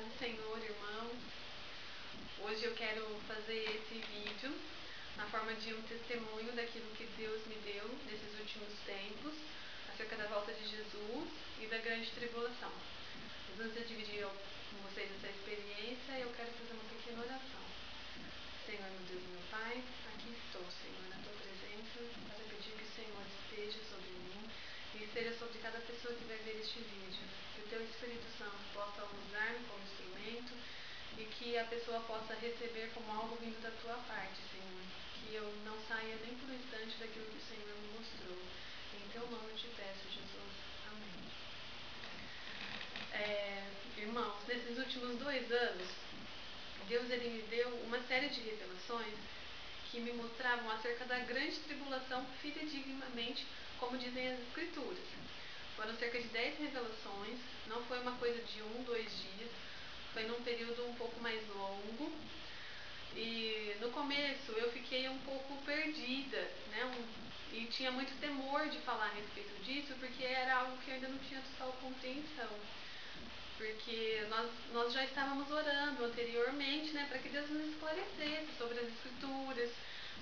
Paz do Senhor, irmãos. Hoje eu quero fazer esse vídeo na forma de um testemunho daquilo que Deus me deu nesses últimos tempos, acerca da volta de Jesus e da grande tribulação. Mas antes de dividir com vocês essa experiência, eu quero fazer uma pequena oração. Senhor, meu Deus e meu Pai, aqui estou, Senhor, na Tua presença, para pedir que o Senhor esteja sobre mim e esteja sobre cada pessoa que vai ver este vídeo. Que o Teu Espírito Santo possa usar-me como instrumento e que a pessoa possa receber como algo vindo da Tua parte, Senhor. Que eu não saia nem por um instante daquilo que o Senhor me mostrou. Em Teu nome eu te peço, Jesus. Amém. Irmãos, nesses últimos 2 anos, Deus ele me deu uma série de revelações que me mostravam acerca da grande tribulação fidedignamente, como dizem as Escrituras. Foram cerca de 10 revelações, não foi uma coisa de 1, 2 dias, foi num período um pouco mais longo. E no começo eu fiquei um pouco perdida, né? E tinha muito temor de falar a respeito disso, porque era algo que eu ainda não tinha total compreensão. Porque nós já estávamos orando anteriormente, né, para que Deus nos esclarecesse sobre as Escrituras,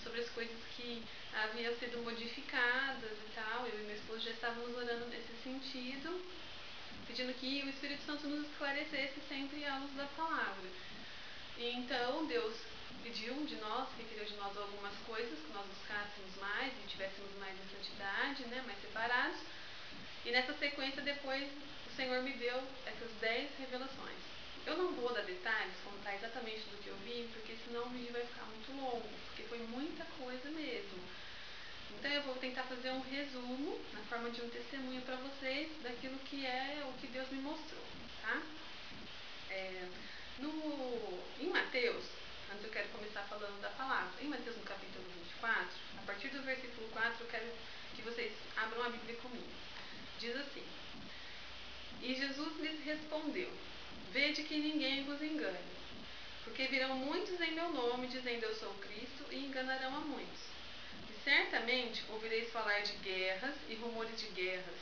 sobre as coisas que haviam sido modificadas e tal. Eu e meu esposo já estávamos orando nesse sentido, pedindo que o Espírito Santo nos esclarecesse sempre à luz da palavra. E então Deus pediu de nós, requeriu de nós algumas coisas, que nós buscássemos mais e tivéssemos mais em santidade, né, mais separados. E nessa sequência depois o Senhor me deu essas 10 revelações. Eu não vou dar detalhes, contar exatamente do que eu vi, porque senão o vídeo vai ficar muito longo, porque foi muita coisa mesmo. Então eu vou tentar fazer um resumo, na forma de um testemunho para vocês, daquilo que é o que Deus me mostrou, tá? Em Mateus, antes eu quero começar falando da palavra, em Mateus no capítulo 24, a partir do versículo 4, eu quero que vocês abram a Bíblia comigo. Diz assim: E Jesus lhes respondeu: Vede que ninguém vos engane, porque virão muitos em meu nome, dizendo eu sou Cristo, e enganarão a muitos. E certamente ouvireis falar de guerras e rumores de guerras.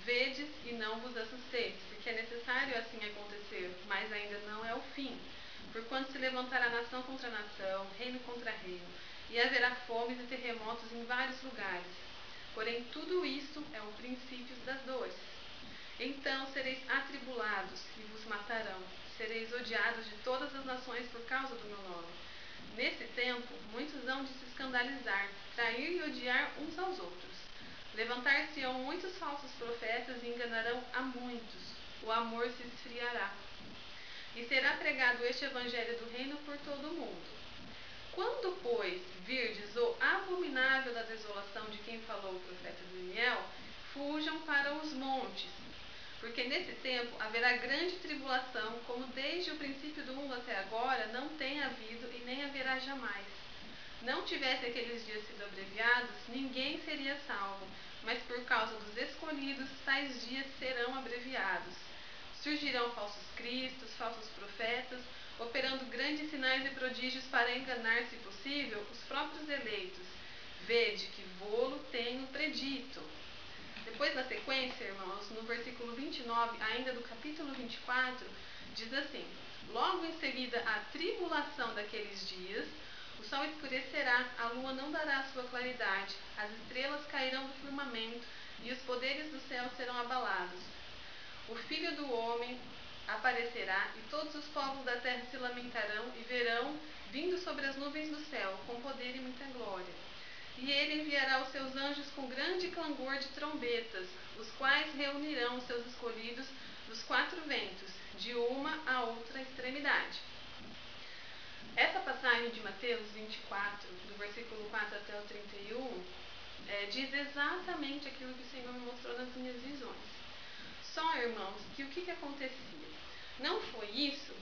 Vedes e não vos assusteis, porque é necessário assim acontecer, mas ainda não é o fim. Porquanto se levantará nação contra nação, reino contra reino, e haverá fomes e terremotos em vários lugares. Porém, tudo isto é o princípio das dores. Então sereis atribulados e vos matarão. Sereis odiados de todas as nações por causa do meu nome. Nesse tempo, muitos hão de se escandalizar, trair e odiar uns aos outros. Levantar-se-ão muitos falsos profetas e enganarão a muitos. O amor se esfriará. E será pregado este evangelho do reino por todo o mundo. Quando, pois, virdes o abominável da desolação de quem falou o profeta Daniel, fujam para os montes. Porque nesse tempo haverá grande tribulação, como desde o princípio do mundo até agora não tem havido e nem haverá jamais. Não tivessem aqueles dias sido abreviados, ninguém seria salvo, mas por causa dos escolhidos, tais dias serão abreviados. Surgirão falsos cristos, falsos profetas, operando grandes sinais e prodígios para enganar, se possível, os próprios eleitos. Vede que vô-lo tenho predito. Depois da sequência, irmãos, no versículo 29, ainda do capítulo 24, diz assim: Logo em seguida a tribulação daqueles dias, o sol escurecerá, a lua não dará sua claridade, as estrelas cairão do firmamento e os poderes do céu serão abalados. O Filho do Homem aparecerá e todos os povos da terra se lamentarão e verão, vindo sobre as nuvens do céu, com poder e muita glória. E ele enviará os seus anjos com grande clangor de trombetas, os quais reunirão os seus escolhidos dos 4 ventos, de uma a outra extremidade. Essa passagem de Mateus 24, do versículo 4 até o 31, diz exatamente aquilo que o Senhor me mostrou nas minhas visões. Só, irmãos, que o que acontecia? Não foi isso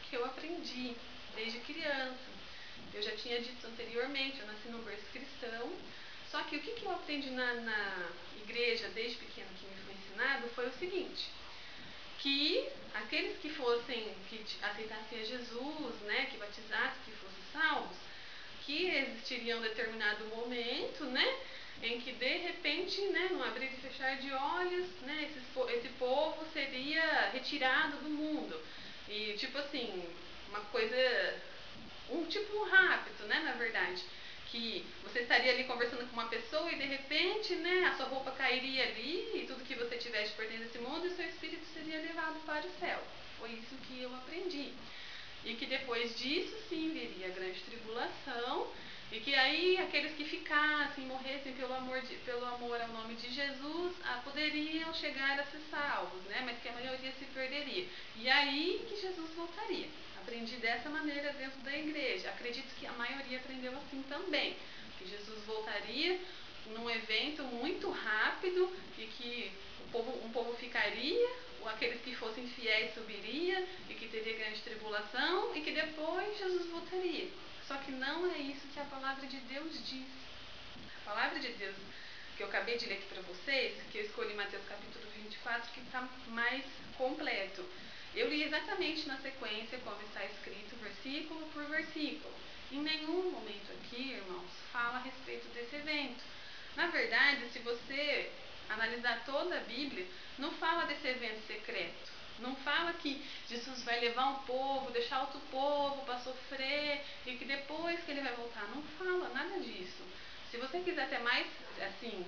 que eu aprendi desde criança. Eu já tinha dito anteriormente, eu nasci num berço cristão. Só que o que eu aprendi na igreja desde pequeno que me foi ensinado foi o seguinte: que aqueles que aceitassem a Jesus, né, que batizassem, que fossem salvos, que existiria um determinado momento, né, em que de repente, né, no abrir e fechar de olhos, né, esse povo seria retirado do mundo. E tipo tipo rápido, né, na verdade. Que você estaria ali conversando com uma pessoa e de repente, né, a sua roupa cairia ali e tudo que você tivesse pertence a esse mundo e o seu espírito seria levado para o céu. Foi isso que eu aprendi. E que depois disso, sim, viria a grande tribulação e que aí aqueles que ficassem, morressem pelo amor ao nome de Jesus, poderiam chegar a ser salvos, né? Mas que a maioria se perderia. E aí que Jesus voltaria. Aprendi dessa maneira dentro da igreja. Acredito que a maioria aprendeu assim também. Que Jesus voltaria num evento muito rápido e que um povo ficaria, ou aqueles que fossem fiéis subiria e que teria grande tribulação e que depois Jesus voltaria. Só que não é isso que a palavra de Deus diz. A palavra de Deus que eu acabei de ler aqui para vocês, que eu escolhi Mateus capítulo 24, que está mais completo. Eu li exatamente na sequência, como está escrito, versículo por versículo. Em nenhum momento aqui, irmãos, fala a respeito desse evento. Na verdade, se você analisar toda a Bíblia, não fala desse evento secreto. Não fala que Jesus vai levar um povo, deixar outro povo para sofrer e que depois que ele vai voltar. Não fala nada disso. Se você quiser ter mais, assim,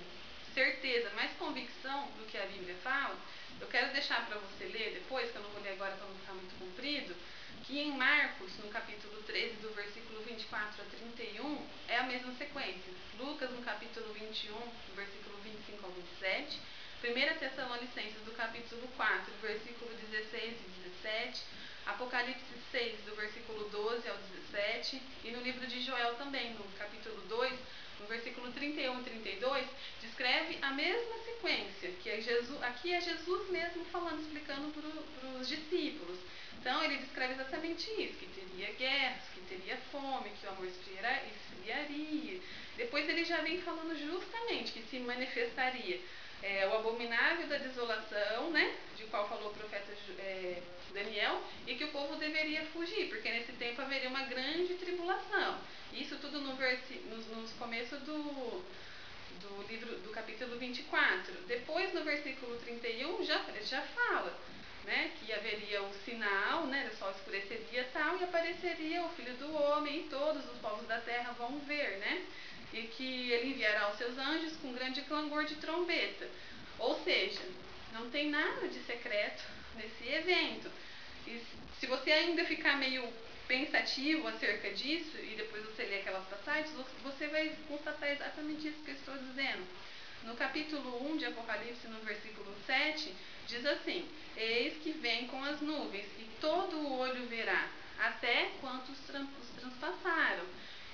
certeza, mais convicção do que a Bíblia fala, eu quero deixar para você ler depois, que eu não vou ler agora para não ficar muito comprido, que em Marcos, no capítulo 13, do versículo 24 a 31, é a mesma sequência. Lucas, no capítulo 21, do versículo 25 ao 27. 1 Tessalonicenses, do capítulo 4, versículo 16 e 17. Apocalipse 6, do versículo 12 ao 17. E no livro de Joel também, no capítulo 2, no versículo 31 e 32, descreve a mesma sequência, que é Jesus, aqui é Jesus mesmo falando, explicando para os discípulos. Então, ele descreve exatamente isso, que teria guerras, que teria fome, que o amor esfriaria. Depois ele já vem falando justamente que se manifestaria o abominável da desolação, né, de qual falou o profeta Daniel, e que o povo deveria fugir, porque nesse tempo haveria uma grande tribulação. Isso tudo nos começos do livro do capítulo 24. Depois, no versículo 31, já fala, né, que haveria o sinal, né, o sol escureceria tal, e apareceria o Filho do Homem, e todos os povos da terra vão ver, né, e que ele enviará os seus anjos com grande clangor de trombeta. Ou seja, não tem nada de secreto nesse evento. E se você ainda ficar meio pensativo acerca disso, e depois você lê aquelas passagens, você vai constatar exatamente isso que eu estou dizendo. No capítulo 1 de Apocalipse, no versículo 7, diz assim: Eis que vem com as nuvens, e todo o olho verá, até quantos transpassaram.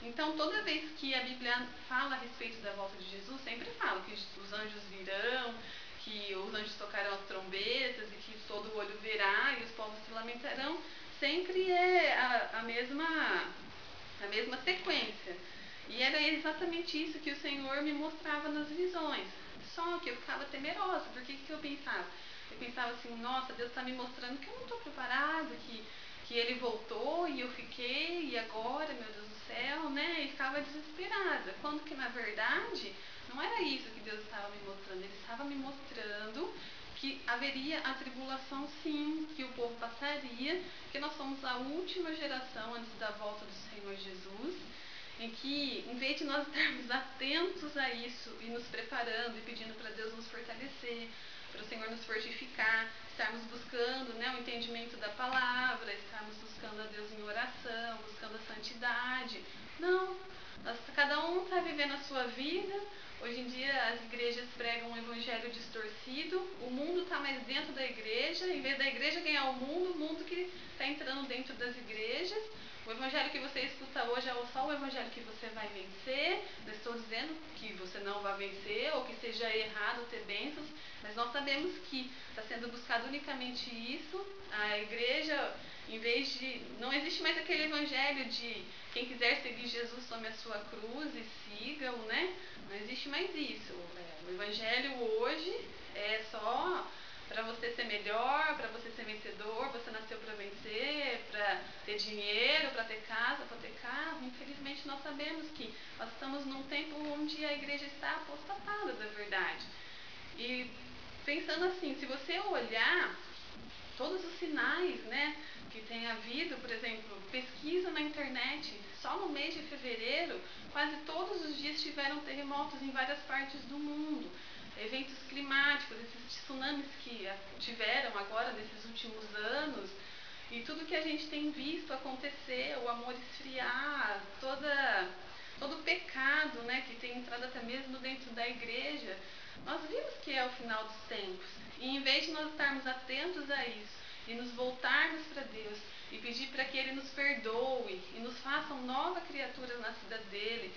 Então, toda vez que a Bíblia fala a respeito da volta de Jesus, sempre fala que os anjos virão, que os anjos tocarão as trombetas e que todo o olho verá e os povos se lamentarão. Sempre é a mesma sequência. E era exatamente isso que o Senhor me mostrava nas visões. Só que eu ficava temerosa, porque o que eu pensava? Eu pensava assim, nossa, Deus está me mostrando que eu não estou preparada, que ele voltou e eu fiquei, e agora, meu Deus do céu, né? E ficava desesperada. Quando que, na verdade, não era isso que Deus estava me mostrando. Ele estava me mostrando que haveria a tribulação, sim, que o povo passaria, que nós somos a última geração antes da volta do Senhor Jesus, em que, em vez de nós estarmos atentos a isso e nos preparando e pedindo para Deus nos fortalecer, para o Senhor nos fortificar, estarmos buscando, né, o entendimento da palavra, estarmos buscando a Deus em oração, buscando a santidade. Não, cada um está vivendo a sua vida. Hoje em dia as igrejas pregam um evangelho distorcido, o mundo está mais dentro da igreja, em vez da igreja ganhar o mundo que está entrando dentro das igrejas. O evangelho que você escuta hoje é só o evangelho que você vai vencer. Não estou dizendo que você não vai vencer ou que seja errado ter bênçãos, mas nós sabemos que está sendo buscado unicamente isso. A igreja, em vez de... Não existe mais aquele evangelho de quem quiser seguir Jesus tome a sua cruz e siga-o, né? Não existe mais isso. O evangelho hoje é só para você ser melhor, para você ser vencedor, você nasceu para vencer, para ter dinheiro, para ter casa, para ter carro. Infelizmente nós sabemos que nós estamos num tempo onde a igreja está apostatada da verdade. E pensando assim, se você olhar todos os sinais, né, que tem havido, por exemplo, pesquisa na internet Só no mês de fevereiro, quase todos os dias tiveram terremotos em várias partes do mundo. Eventos climáticos, esses tsunamis que tiveram agora nesses últimos anos, e tudo que a gente tem visto acontecer, o amor esfriar, todo o pecado, né, que tem entrado até mesmo dentro da igreja, nós vimos que é o final dos tempos. E em vez de nós estarmos atentos a isso e nos voltarmos para Deus e pedir para que Ele nos perdoe e nos faça nova criatura nascida dele,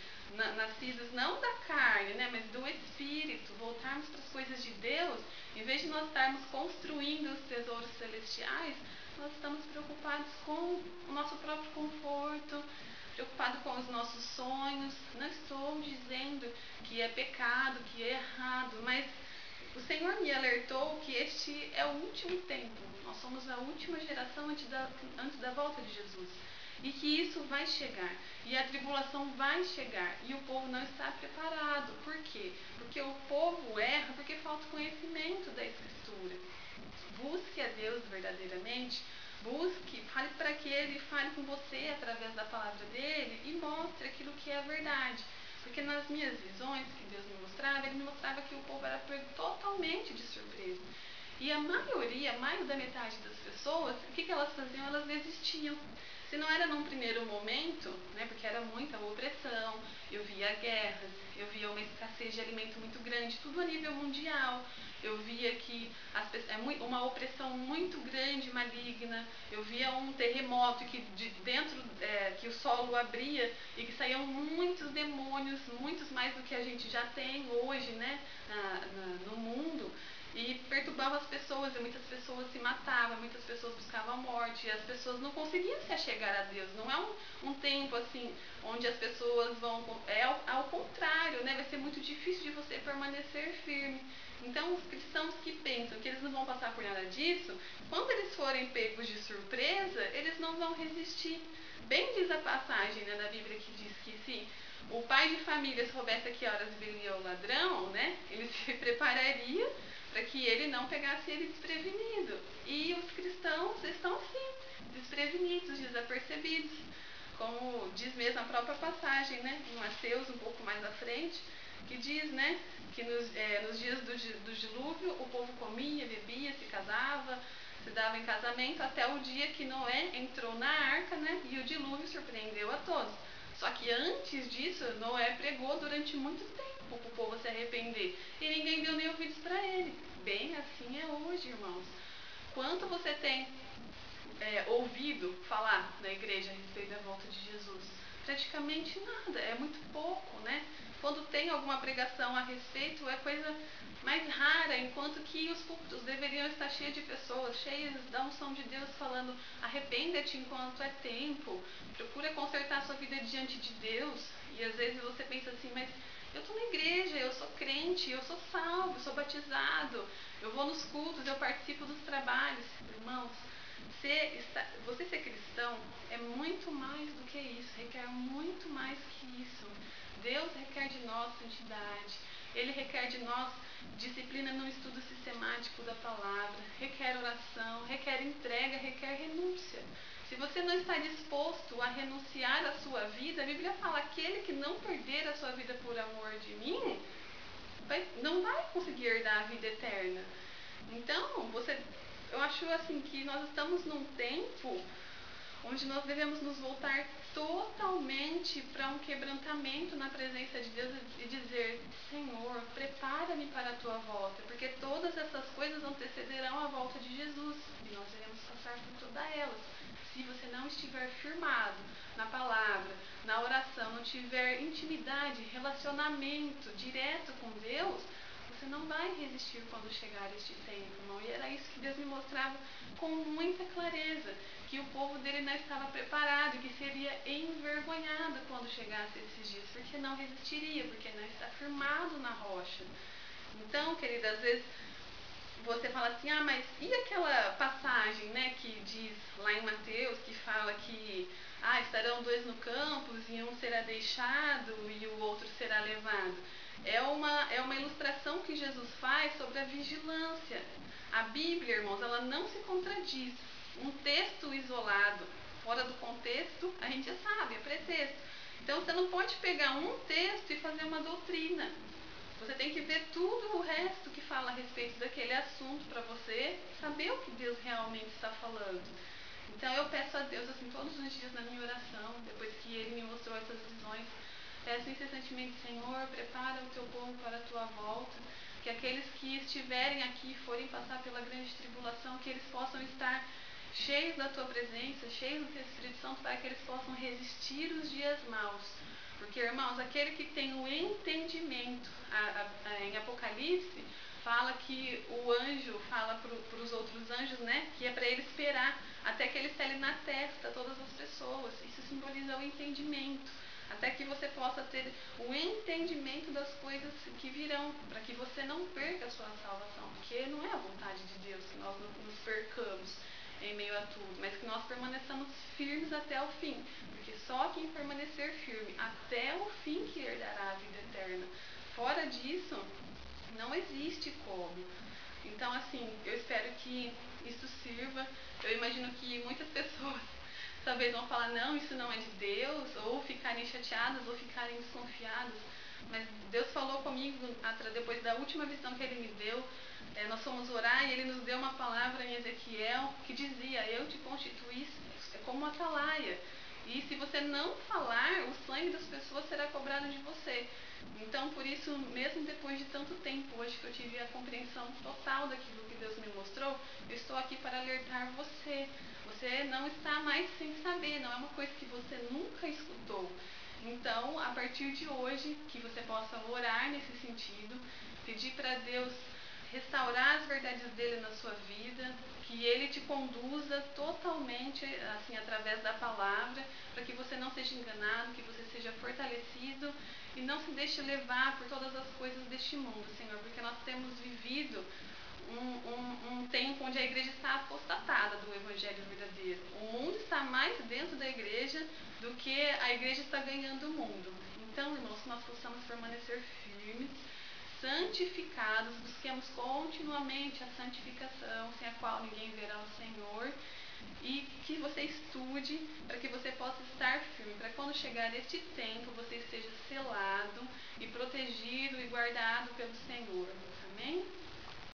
nascidos não da carne, né, mas do Espírito, voltarmos para as coisas de Deus, em vez de nós estarmos construindo os tesouros celestiais, nós estamos preocupados com o nosso próprio conforto, preocupados com os nossos sonhos. Não estou dizendo que é pecado, que é errado, mas o Senhor me alertou que este é o último tempo. Nós somos a última geração antes da volta de Jesus. E que isso vai chegar. E a tribulação vai chegar. E o povo não está preparado. Por quê? Porque o povo erra porque falta conhecimento da Escritura. Busque a Deus verdadeiramente. Busque, fale para que Ele fale com você através da palavra dEle e mostre aquilo que é a verdade. Porque nas minhas visões que Deus me mostrava, Ele me mostrava que o povo era pego totalmente de surpresa. E a maioria, mais da metade das pessoas, o que elas faziam? Elas desistiam. Se não era num primeiro momento, né, porque era muita opressão, eu via guerras, eu via uma escassez de alimento muito grande, tudo a nível mundial. Eu via que uma opressão muito grande, maligna. Eu via um terremoto que que o solo abria e que saíam muitos demônios, muitos mais do que a gente já tem hoje, né, no mundo. E perturbava as pessoas, e muitas pessoas se matavam, muitas pessoas buscavam a morte, e as pessoas não conseguiam se achegar a Deus. Não é um tempo assim, onde as pessoas vão... É ao contrário, né? Vai ser muito difícil de você permanecer firme. Então, os cristãos que pensam que eles não vão passar por nada disso, quando eles forem pegos de surpresa, eles não vão resistir. Bem diz a passagem, né, da Bíblia que diz que se o pai de família soubesse a que horas viria o ladrão, né, ele se prepararia para que ele não pegasse ele desprevenido. E os cristãos estão assim, desprevenidos, desapercebidos. Como diz mesmo a própria passagem, né, em Mateus, um pouco mais à frente, que diz, né, que nos dias do dilúvio o povo comia, bebia, se casava, se dava em casamento, até o dia que Noé entrou na arca, né, e o dilúvio surpreendeu a todos. Só que antes disso, Noé pregou durante muito tempo para o povo se arrepender. E ninguém deu nem ouvidos para ele. Bem assim é hoje, irmãos. Quanto você tem ouvido falar na igreja a respeito da volta de Jesus? Praticamente nada, é muito pouco, né? Quando tem alguma pregação a respeito, é coisa mais rara, enquanto que os púlpitos deveriam estar cheios de pessoas, cheias da unção de Deus, falando: arrependa-te enquanto é tempo, procura consertar a sua vida diante de Deus. E às vezes você pensa assim, mas eu estou na igreja, eu sou crente, eu sou salvo, eu sou batizado, eu vou nos cultos, eu participo dos trabalhos. Irmãos, você ser cristão é muito mais do que isso, requer muito mais que isso. Deus requer de nós santidade, Ele requer de nós disciplina no estudo sistemático da palavra, requer oração, requer entrega, requer renúncia. Se você não está disposto a renunciar à sua vida, a Bíblia fala: aquele que não perder a sua vida por amor de mim, não vai conseguir herdar a vida eterna. Então, eu acho assim que nós estamos num tempo onde nós devemos nos voltar totalmente para um quebrantamento na presença de Deus e dizer: Senhor, prepara-me para a tua volta, porque todas essas coisas antecederão a volta de Jesus e nós iremos passar por todas elas. Se você não estiver firmado na palavra, na oração, não tiver intimidade, relacionamento direto com Deus, você não vai resistir quando chegar este tempo, irmão. E era isso que Deus me mostrava com muita clareza, que o povo dele não estava preparado, que seria envergonhado quando chegasse esses dias, porque não resistiria, porque não está firmado na rocha. Então, querida, às vezes você fala assim: ah, mas e aquela passagem, né, que diz lá em Mateus, que fala que estarão dois no campo e um será deixado e o outro será levado. É uma ilustração que Jesus faz sobre a vigilância. A Bíblia, irmãos, ela não se contradiz. Um texto isolado fora do contexto, a gente já sabe, é pretexto. Então você não pode pegar um texto e fazer uma doutrina. Você tem que ver tudo o resto que fala a respeito daquele assunto para você saber o que Deus realmente está falando. Então eu peço a Deus assim todos os dias na minha oração, depois que Ele me mostrou essas visões, peço incessantemente, Senhor, prepara o teu povo para a tua volta, que aqueles que estiverem aqui forem passar pela grande tribulação, que eles possam estar cheios da tua presença, cheios do teu Espírito Santo, para que eles possam resistir os dias maus. Porque, irmãos, aquele que tem o entendimento, em Apocalipse, fala que o anjo fala para os outros anjos, né, que é para ele esperar até que ele sele na testa todas as pessoas. Isso simboliza o entendimento, até que você possa ter o entendimento das coisas que virão, para que você não perca a sua salvação, porque não é a vontade de Deus que nós nos percamos em meio a tudo, mas que nós permaneçamos firmes até o fim, porque só quem permanecer firme até o fim que herdará a vida eterna. Fora disso, não existe como. Então, assim, eu espero que isso sirva. Eu imagino que muitas pessoas talvez vão falar, não, isso não é de Deus, ou ficarem chateadas, ou ficarem desconfiadas. Mas Deus falou comigo depois da última visão que Ele me deu. Nós fomos orar e Ele nos deu uma palavra em Ezequiel que dizia, eu te constituí como atalaia. E se você não falar, o sangue das pessoas será cobrado de você. Então, por isso, mesmo depois de tanto tempo, hoje que eu tive a compreensão total daquilo que Deus me mostrou, eu estou aqui para alertar você. Você não está mais sem saber, não é uma coisa que você nunca escutou. Então, a partir de hoje, que você possa orar nesse sentido, pedir para Deus restaurar as verdades dele na sua vida, que ele te conduza totalmente, assim, através da palavra, para que você não seja enganado, que você seja fortalecido e não se deixe levar por todas as coisas deste mundo, Senhor, porque nós temos vivido um tempo onde a igreja está apostatada do evangelho verdadeiro. O mundo está mais dentro da igreja do que a igreja está ganhando o mundo. Então, irmãos, que nós possamos permanecer firmes, santificados, busquemos continuamente a santificação, sem a qual ninguém verá o Senhor, e que você estude para que você possa estar firme, para quando chegar este tempo você esteja selado e protegido e guardado pelo Senhor. Amém?